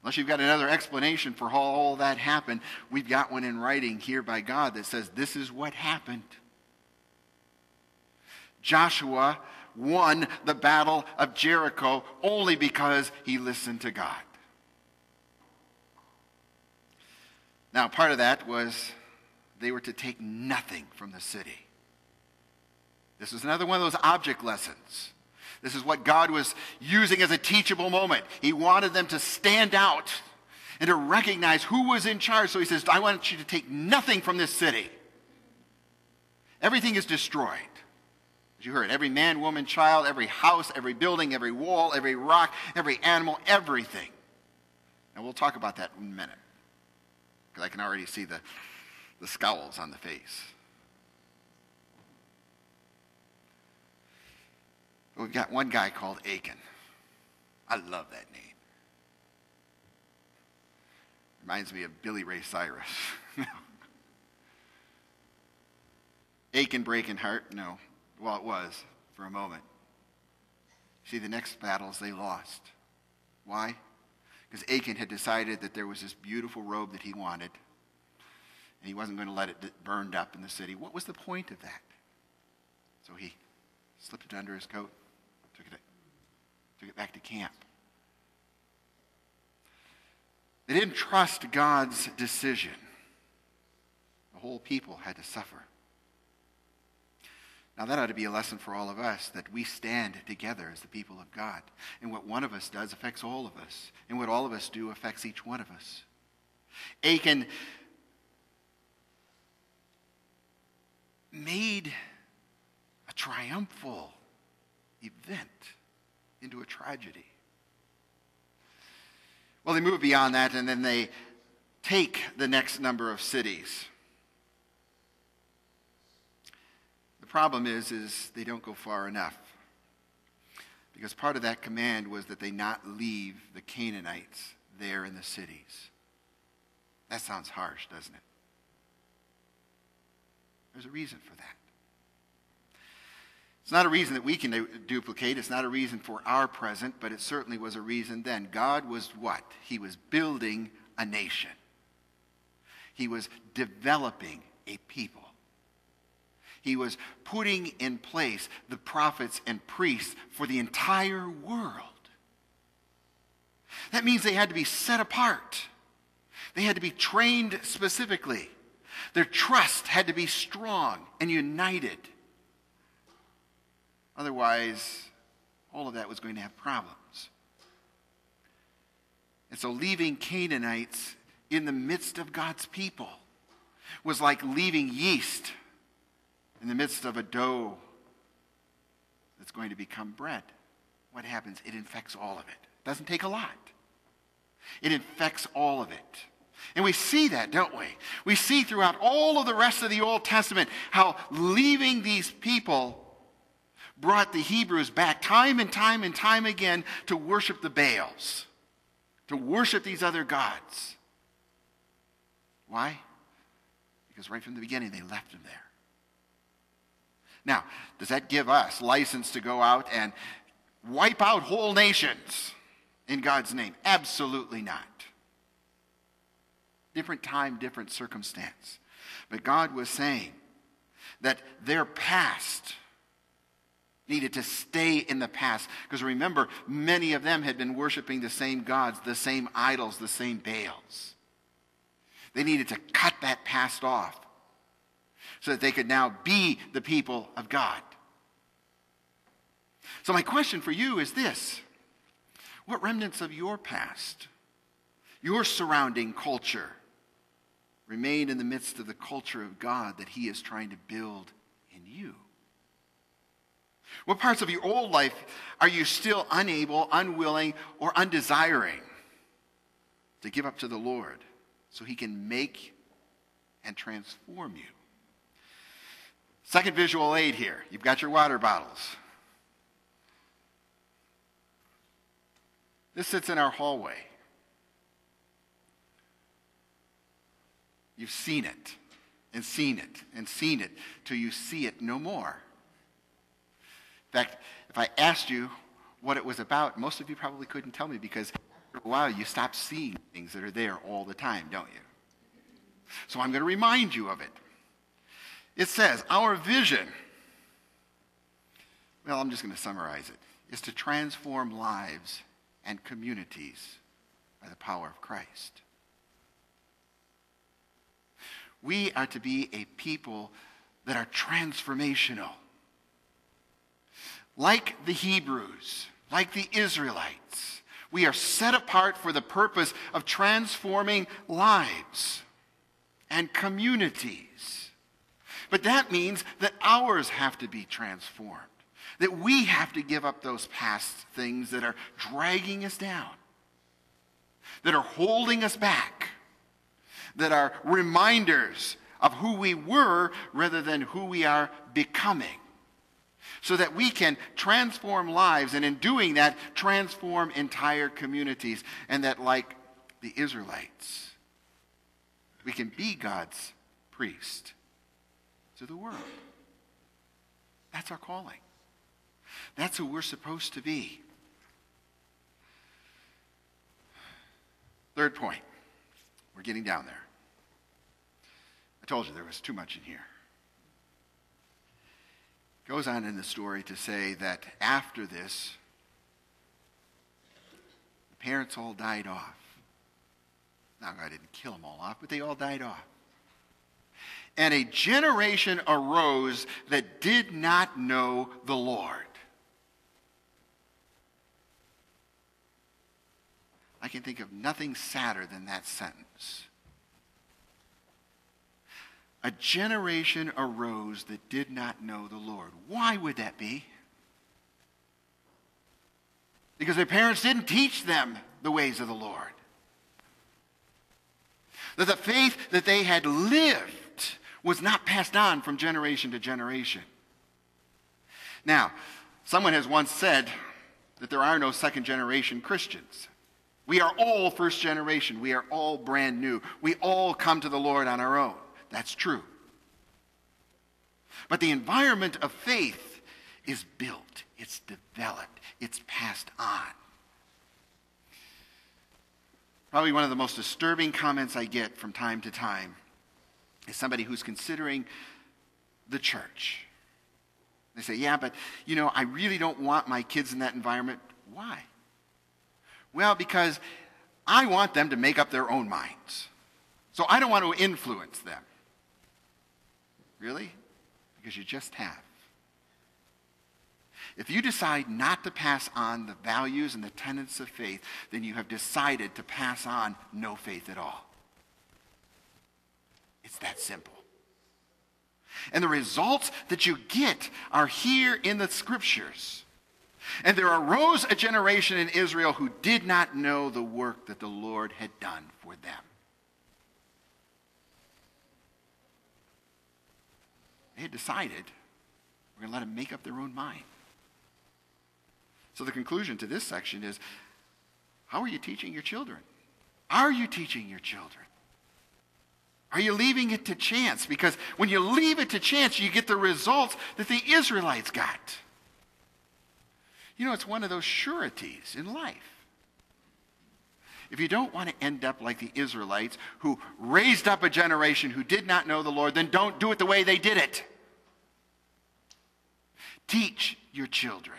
Unless you've got another explanation for how all that happened, we've got one in writing here by God that says this is what happened. Joshua won the battle of Jericho only because he listened to God. Now, part of that was they were to take nothing from the city. This was another one of those object lessons. This is what God was using as a teachable moment. He wanted them to stand out and to recognize who was in charge. So he says, I want you to take nothing from this city. Everything is destroyed. As you heard, every man, woman, child, every house, every building, every wall, every rock, every animal, everything. And we'll talk about that in a minute, because I can already see the scowls on the face. We've got one guy called Achan. I love that name. Reminds me of Billy Ray Cyrus. Achan breaking heart? No. Well, it was for a moment. See, the next battles they lost. Why? Because Achan had decided that there was this beautiful robe that he wanted, and he wasn't going to let it burned up in the city. What was the point of that? So he slipped it under his coat, took it back to camp. They didn't trust God's decision. The whole people had to suffer. Now that ought to be a lesson for all of us, that we stand together as the people of God. And what one of us does affects all of us. And what all of us do affects each one of us. Achan made a triumphal event into a tragedy. Well, they move beyond that, and then they take the next number of cities. The problem is they don't go far enough. Because part of that command was that they not leave the Canaanites there in the cities. That sounds harsh, doesn't it? There's a reason for that. It's not a reason that we can duplicate. It's not a reason for our present, but it certainly was a reason then. God was what? He was building a nation. He was developing a people. He was putting in place the prophets and priests for the entire world. That means they had to be set apart. They had to be trained specifically. Their trust had to be strong and united. Otherwise, all of that was going to have problems. And so leaving Canaanites in the midst of God's people was like leaving yeast in the midst of a dough that's going to become bread. What happens? It infects all of it. It doesn't take a lot. It infects all of it. And we see that, don't we? We see throughout all of the rest of the Old Testament how leaving these people brought the Hebrews back time and time and time again to worship the Baals, to worship these other gods. Why? Because right from the beginning they left them there. Now, does that give us license to go out and wipe out whole nations in God's name? Absolutely not. Different time, different circumstance. But God was saying that their past needed to stay in the past. Because remember, many of them had been worshiping the same gods, the same idols, the same Baals. They needed to cut that past off so that they could now be the people of God. So my question for you is this: what remnants of your past, your surrounding culture, remain in the midst of the culture of God that He is trying to build in you? What parts of your old life are you still unable, unwilling, or undesiring to give up to the Lord so He can make and transform you? Second visual aid here. You've got your water bottles. This sits in our hallway. You've seen it and seen it and seen it till you see it no more. In fact, if I asked you what it was about, most of you probably couldn't tell me, because a while, you stop seeing things that are there all the time, don't you? So I'm going to remind you of it. It says, our vision, well, I'm just going to summarize it, is to transform lives and communities by the power of Christ. We are to be a people that are transformational. Like the Hebrews, like the Israelites, we are set apart for the purpose of transforming lives and communities. But that means that ours have to be transformed, that we have to give up those past things that are dragging us down, that are holding us back, that are reminders of who we were rather than who we are becoming, so that we can transform lives, and in doing that, transform entire communities, and that, like the Israelites, we can be God's priest to the world. That's our calling. That's who we're supposed to be. Third point. We're getting down there. I told you there was too much in here. Goes on in the story to say that after this, the parents all died off. Now, God didn't kill them all off, but they all died off. And a generation arose that did not know the Lord. I can think of nothing sadder than that sentence. A generation arose that did not know the Lord. Why would that be? Because their parents didn't teach them the ways of the Lord. That the faith that they had lived was not passed on from generation to generation. Now, someone has once said that there are no second generation Christians. We are all first generation. We are all brand new. We all come to the Lord on our own. That's true. But the environment of faith is built, it's developed, it's passed on. Probably one of the most disturbing comments I get from time to time is somebody who's considering the church. They say, yeah, but, I really don't want my kids in that environment. Why? Well, because I want them to make up their own minds. So I don't want to influence them. Really? Because you just have. If you decide not to pass on the values and the tenets of faith, then you have decided to pass on no faith at all. It's that simple. And the results that you get are here in the scriptures. And there arose a generation in Israel who did not know the work that the Lord had done for them. They had decided we're going to let them make up their own mind. So the conclusion to this section is, how are you teaching your children? Are you teaching your children? Are you leaving it to chance? Because when you leave it to chance, you get the results that the Israelites got. It's one of those sureties in life. If you don't want to end up like the Israelites who raised up a generation who did not know the Lord, then don't do it the way they did it. Teach your children.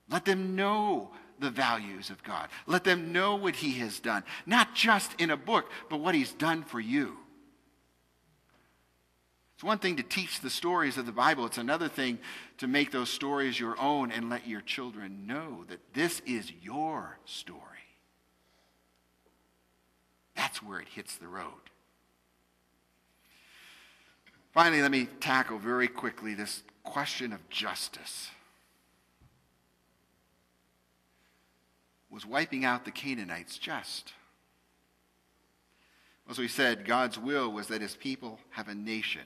Let them know the values of God. Let them know what he has done. Not just in a book, but what he's done for you. It's one thing to teach the stories of the Bible. It's another thing to make those stories your own and let your children know that this is your story. That's where it hits the road. Finally, let me tackle very quickly this question of justice. Was wiping out the Canaanites just? As we said, God's will was that his people have a nation.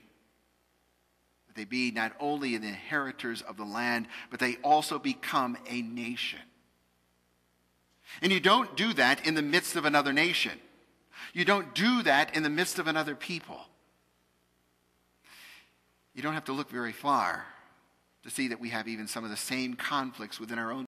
That they be not only the inheritors of the land, but they also become a nation. And you don't do that in the midst of another nation. You don't do that in the midst of another people. You don't have to look very far to see that we have even some of the same conflicts within our own